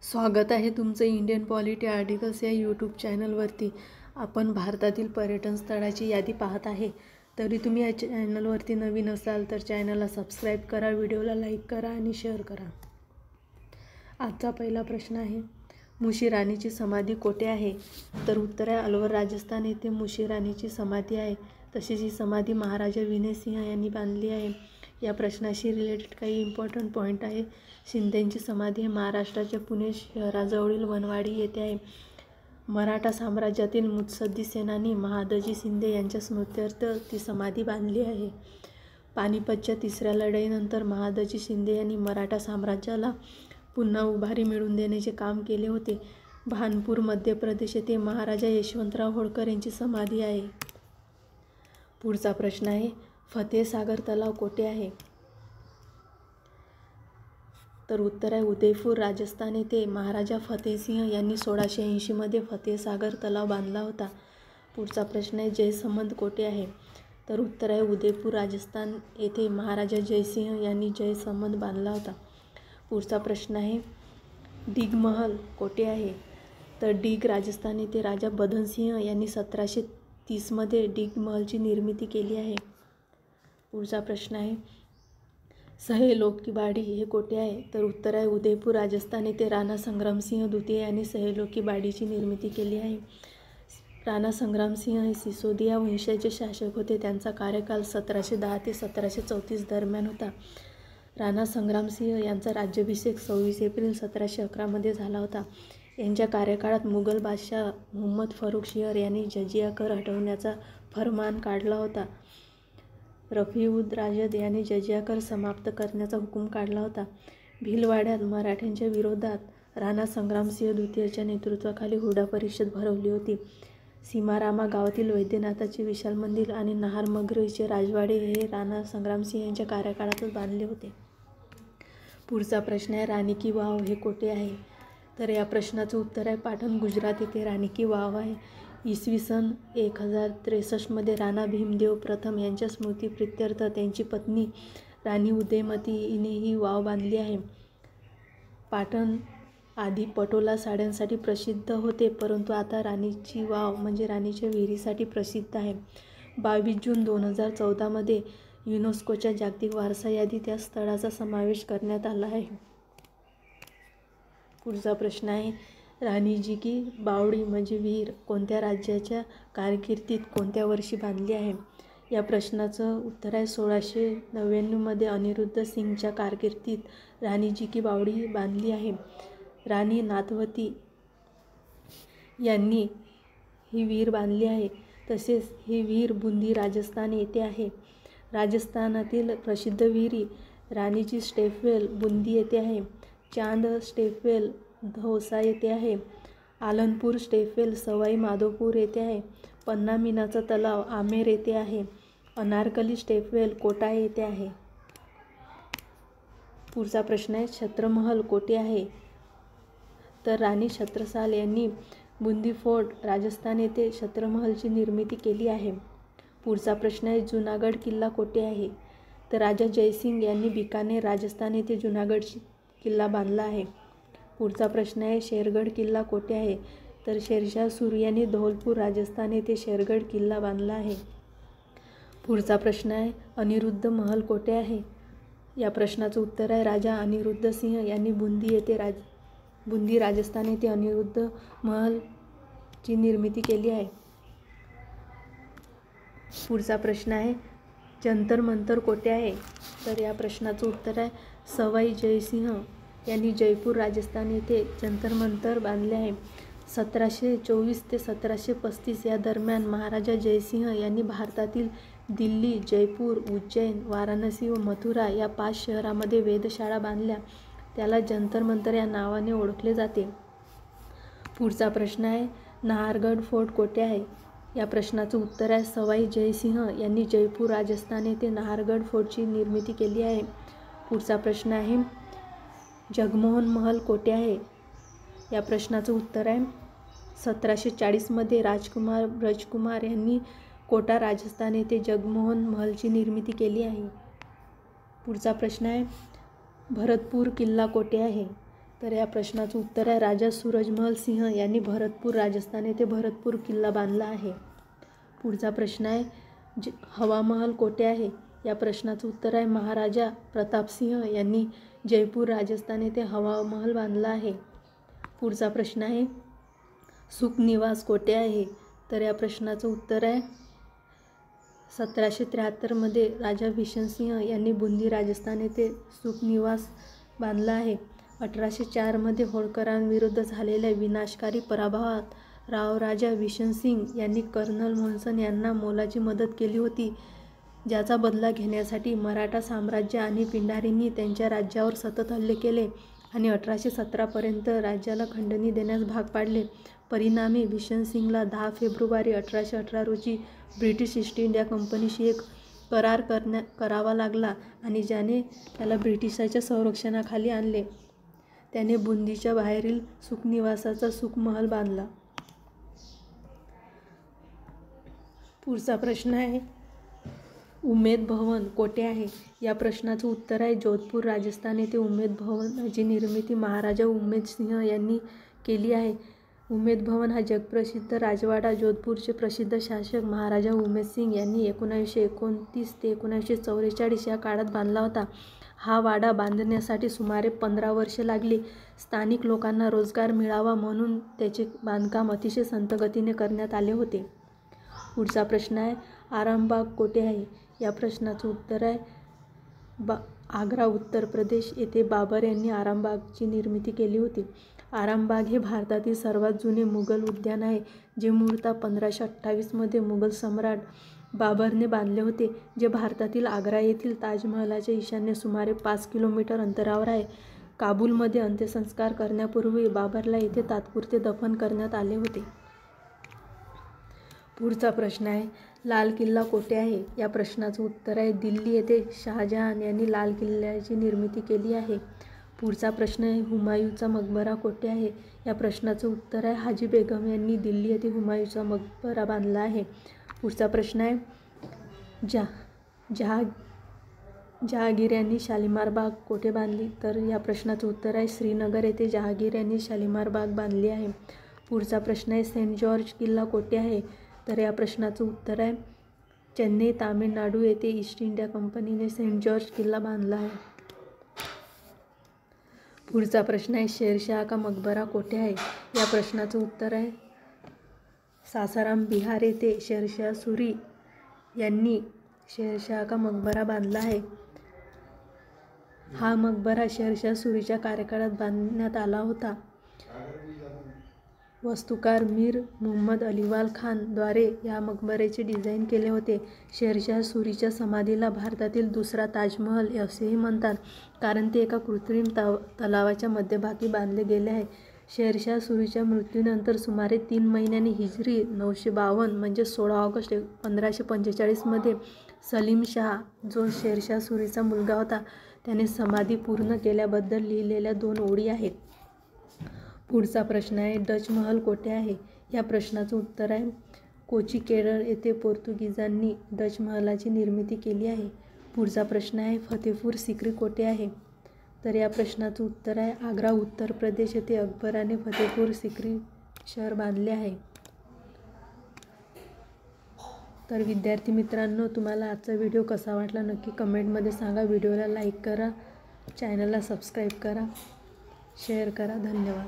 स्वागत आहे तुमचं इंडियन पॉलिटी आर्टिकल्स या यूट्यूब चॅनलवरती. आपण भारतातील पर्यटन स्थळाची यादी पाहत आहे. तरी तुम्ही या चॅनलवरती नवीन असाल तर चॅनलला सबस्क्राईब करा, व्हिडिओला लाईक करा आणि शेअर करा. आजचा पहिला प्रश्न आहे, मुशी राणीची समाधी कोठे आहे? तर उत्तर आहे अलवर, राजस्थान येथे मुशी राणीची समाधी आहे. तसेच ही समाधी महाराजा विनय सिंह यांनी बांधली आहे. या प्रश्नाशी रिलेटेड काही इम्पॉर्टंट पॉईंट आहे. शिंदेंची समाधी हे महाराष्ट्राच्या पुणे शहराजवळील वनवाडी येथे आहे. मराठा साम्राज्यातील मुत्सद्दी सेनानी महादजी शिंदे यांच्या स्मृत्यर्थ ती समाधी बांधली आहे. पानिपतच्या तिसऱ्या लढाईनंतर महादजी शिंदे यांनी मराठा साम्राज्याला पुन्हा उभारी मिळवून देण्याचे काम केले होते. भानपूर, मध्य प्रदेश येथे महाराजा यशवंतराव होळकर यांची समाधी आहे. पुढचा प्रश्न आहे, फतेसागर तलाव कोठे आहे? तर उत्तर आहे उदयपूर, राजस्थान येथे महाराजा फतेसिंह यांनी 1680 मध्ये फतेसागर तलाव बांधला होता. पुढचा प्रश्न आहे, जयसमंद कोठे आहे? तर उत्तर आहे उदयपूर, राजस्थान येथे महाराजा जयसिंह यांनी जयसमंद बांधला होता. पुढचा प्रश्न आहे, डिग महल कोठे आहे? तर डिग, राजस्थान येथे राजा बदनसिंह यांनी 1730 मध्ये डिग महलची निर्मिती केली आहे. पुढचा प्रश्न आहे, सहेलोक की बाडी हे कोठे आहे? तर उत्तर आहे उदयपूर, राजस्थान येथे राणा संग्रामसिंह द्वितीय यांनी सहेलोकी बाडीची निर्मिती केली आहे. राणा संग्रामसिंह हे सिसोदिया वंशाचे शासक होते. त्यांचा कार्यकाल 1710 ते 1734 दरम्यान होता. राणा संग्रामसिंह यांचा राज्याभिषेक 26 एप्रिल 1711 मध्ये झाला होता. यांच्या कार्यकाळात मुघल बादशाह मुहम्मद फरुख शिअर यांनी जजिया कर हटवण्याचा फर्मान काढला होता. रफीउद राजद यांनी जजिया कर समाप्त करण्याचा हुकूम काढला होता. भीलवाड्यात मराठ्यांच्या विरोधात राणा संग्रामसिंह द्वितीयच्या नेतृत्वाखाली हुरडा परिषद भरवली होती. सीमारामा गावातील वैद्यनाथाचे विशाल मंदिर आणि नाहरमगरीचे राजवाडे हे राणा संग्रामसिंह यांच्या कार्यकाळातच बांधले होते. पुढचा प्रश्न आहे, राणी की वाव हे कोठे आहे? तर या प्रश्नाचं उत्तर आहे पाटण, गुजरात येथे राणी की वाव आहे. इसवी सन 1063 मध्ये राणा भीमदेव प्रथम यांच्या स्मृतिप्रित्यर्थ त्यांची पत्नी राणी उदयमती हिने ही वाव बांधली आहे. पाटण आधी पटोला साड्यांसाठी प्रसिद्ध होते, परंतु आता राणीची वाव म्हणजे राणीच्या विहिरीसाठी प्रसिद्ध आहे. 22 जून 2014 मध्ये युनेस्कोच्या जागतिक वारसा यादीत या स्थळाचा समावेश करण्यात आला आहे. पुढचा प्रश्न आहे, राणीजी की बावडी म्हणजे विहीर कोणत्या राज्याच्या कारकिर्दीत कोणत्या वर्षी बांधली आहे? या प्रश्नाचं उत्तर आहे 1699 मध्ये अनिरुद्ध सिंगच्या कारकिर्दीत राणीजी की बावडी बांधली आहे. राणी नाथवती यांनी ही विहीर बांधली आहे. तसेच ही विहीर बुंदी, राजस्थान येथे आहे. राजस्थानातील प्रसिद्ध विहिरी, राणीची स्टेपवेल बुंदी येथे आहे. चांद स्टेपवेल धौसा येथे आहे. आलनपूर स्टेपवेल सवाई माधोपूर येथे आहे. पन्ना मीनाचा तलाव आमेर येथे आहे. अनारकली स्टेपवेल कोटा येथे आहे. पुढचा प्रश्न आहे, छत्रमहल कोठे आहे? तर राणी छत्रसाल यांनी बुंदी फोर्ट, राजस्थान येथे छत्रमहलची निर्मिती केली आहे. पुढचा प्रश्न आहे, जुनागड किल्ला कोठे आहे? तर राजा जयसिंग यांनी बिकानेर, राजस्थान येथे जुनागड किल्ला बांधला आहे. पुढचा प्रश्न आहे, शेरगड किल्ला कोठे आहे? तर शेरशाह सूरी यांनी धौलपूर, राजस्थान येथे शेरगड किल्ला बांधला आहे. पुढचा प्रश्न आहे, अनिरुद्ध महल कोठे आहे? या प्रश्नाचं उत्तर आहे राजा अनिरुद्ध सिंह यांनी बुंदी, राजस्थान येथे अनिरुद्ध महलची निर्मिती केली आहे. पुढचा प्रश्न आहे, जंतर मंतर कोठे आहे? तर या प्रश्नाचं उत्तर आहे सवाई जयसिंह यांनी जयपूर, राजस्थान येथे जंतर मंतर बांधले आहे. 1724 ते 1735 या दरम्यान महाराजा जयसिंह यांनी भारतातील दिल्ली, जयपूर, उज्जैन, वाराणसी व मथुरा या 5 शहरांमध्ये वेधशाळा बांधल्या. त्याला जंतर मंतर या नावाने ओळखले जाते. पुढचा प्रश्न आहे, नाहरगड फोर्ट कोठे आहे? या प्रश्नाचं उत्तर आहे सवाई जयसिंह यांनी जयपूर, राजस्थान येथे नाहरगड फोर्टची निर्मिती केली आहे. पुढचा प्रश्न आहे, जगमोहन महल कोठे आहे? या प्रश्नाचं उत्तर आहे 1740 मध्ये राजकुमार ब्रजकुमार यांनी कोटा, राजस्थान येथे जगमोहन महलची निर्मिती केली आहे. पुढचा प्रश्न आहे, भरतपूर किल्ला कोठे आहे? तर या प्रश्नाचं उत्तर आहे राजा सूरजमल सिंह यांनी भरतपूर राजस्थान येथे भरतपूर किल्ला बांधला आहे. पुढचा प्रश्न आहे हवामहल कोठे आहे. या प्रश्नाचं उत्तर आहे महाराजा प्रतापसिंह यांनी जयपूर राजस्थान येथे हवामहल बांधला आहे. पुढचा प्रश्न आहे सुखनिवास कोठे आहे. तर या प्रश्नाचं उत्तर आहे 1773 राजा भिषणसिंह यांनी बुंदी राजस्थान येथे सुखनिवास बांधला आहे. 1804 होळकरांविरुद्ध झालेल्या विनाशकारी पराभवात राजा भिषणसिंग यांनी कर्नल मोन्सन यांना मोलाची मदत केली होती, ज्याचा बदला घेण्यासाठी मराठा साम्राज्य आणि पिंडारींनी त्यांच्या राज्यावर सतत हल्ले केले आणि 1817 राज्याला खंडणी देण्यास भाग पाडले. परिणामी भिषणसिंगला 10 फेब्रुवारी 1818 रोजी ब्रिटिश ईस्ट इंडिया कंपनीशी एक करार करावा लागला आणि ज्याने त्याला ब्रिटिशांच्या संरक्षणाखाली आणले. त्याने बुंदीच्या बाहेरील सुखनिवासाचा सुखमहल बांधला. पुढचा प्रश्न आहे उमेद भवन कोठे आहे. या प्रश्नाचं उत्तर आहे जोधपूर राजस्थान येथे उमेद भवनाची निर्मिती महाराजा उमेद सिंह यांनी केली आहे. उमेद भवन हा जगप्रसिद्ध राजवाडा जोधपूरचे प्रसिद्ध शासक महाराजा उमेद सिंग यांनी 1929 ते 1944 या काळात बांधला होता. हा वाडा बांधण्यासाठी सुमारे 15 वर्षे लागली. स्थानिक लोकांना रोजगार मिळावा म्हणून त्याचे बांधकाम अतिशय संथगतीने करण्यात आले होते. पुढचा प्रश्न आहे आरामबाग कोठे आहे. या प्रश्नाचं उत्तर आहे आग्रा उत्तर प्रदेश येथे बाबर यांनी आरामबागची निर्मिती केली होती. आरामबाग हे भारतातील सर्वात जुने मुघल उद्यान आहे, जे मूळतः 1528 मुघल सम्राट बाबरने बांधले होते, जे भारतातील आग्रा येथील ताजमहलाच्या ईशान्य सुमारे 5 किलोमीटर अंतरावर आहे. काबूलमध्ये अंत्यसंस्कार करण्यापूर्वी बाबरला येथे तात्पुरते दफन करण्यात आले होते. पुढचा प्रश्न आहे लाल किल्ला कोठे आहे. या प्रश्नाचं उत्तर आहे दिल्ली येथे शहाजहान यांनी लाल किल्ल्याची निर्मिती केली आहे. पुढचा प्रश्न आहे हुमायूँचा मकबरा कोठे आहे. या प्रश्नाचं उत्तर आहे हाजी बेगम यांनी दिल्ली येथे हुमायूँचा मकबरा बांधला आहे. पुढचा प्रश्न आहे जहांगीर यांनी शालिमार बाग कोठे बांधली. तर या प्रश्नाचं उत्तर आहे श्रीनगर येथे जहांगीर यांनी शालिमार बाग बांधली आहे. पुढचा प्रश्न आहे सेंट जॉर्ज किल्ला कोठे आहे. तर या प्रश्नाचं उत्तर आहे चेन्नई तामिळनाडू येथे ईस्ट इंडिया कंपनीने सेंट जॉर्ज किल्ला बांधला आहे. पुढचा प्रश्न आहे शेरशाह का मकबरा कोठे आहे. या प्रश्नाचं उत्तर आहे सासाराम बिहार येथे शेरशाह सुरी यांनी शेरशाह का मकबरा बांधला आहे. हा मकबरा शेरशाह सुरीच्या कार्यकाळात बांधण्यात आला होता. वास्तुकार मीर मुहम्मद अलिवाल खान द्वारे या मकबऱ्याचे डिझाईन केले होते. शेरशाह सुरीच्या समाधीला भारतातील दुसरा ताजमहल असेही म्हणतात, कारण ते एका कृत्रिम तलावाच्या मध्यभागी बांधले गेले आहे. शेरशाह सुरीच्या मृत्यूनंतर सुमारे 3 महिन्यांनी हिजरी 952 म्हणजे 16 ऑगस्ट 1545 सलीम शाह, जो शेरशाह सुरीचा मुलगा होता, त्याने समाधी पूर्ण केल्याबद्दल लिहिलेल्या 2 ओळी आहेत. पुढचा प्रश्न आहे डच महल कोठे आहे. या प्रश्नाचं उत्तर आहे कोची केरळ येथे पोर्तुगीजांनी डच महलाची निर्मिती केली आहे. पुढचा प्रश्न आहे फतेपूर सिक्री कोठे आहे. तर या प्रश्नाचं उत्तर आहे आग्रा उत्तर प्रदेश येथे अकबराने फतेपूर सिक्री शहर बांधले आहे. तर विद्यार्थी मित्रांनो, तुम्हाला आजचा व्हिडिओ कसा वाटला नक्की कमेंटमध्ये सांगा. व्हिडिओला लाईक करा, चॅनलला सबस्क्राईब करा, शेअर करा. धन्यवाद.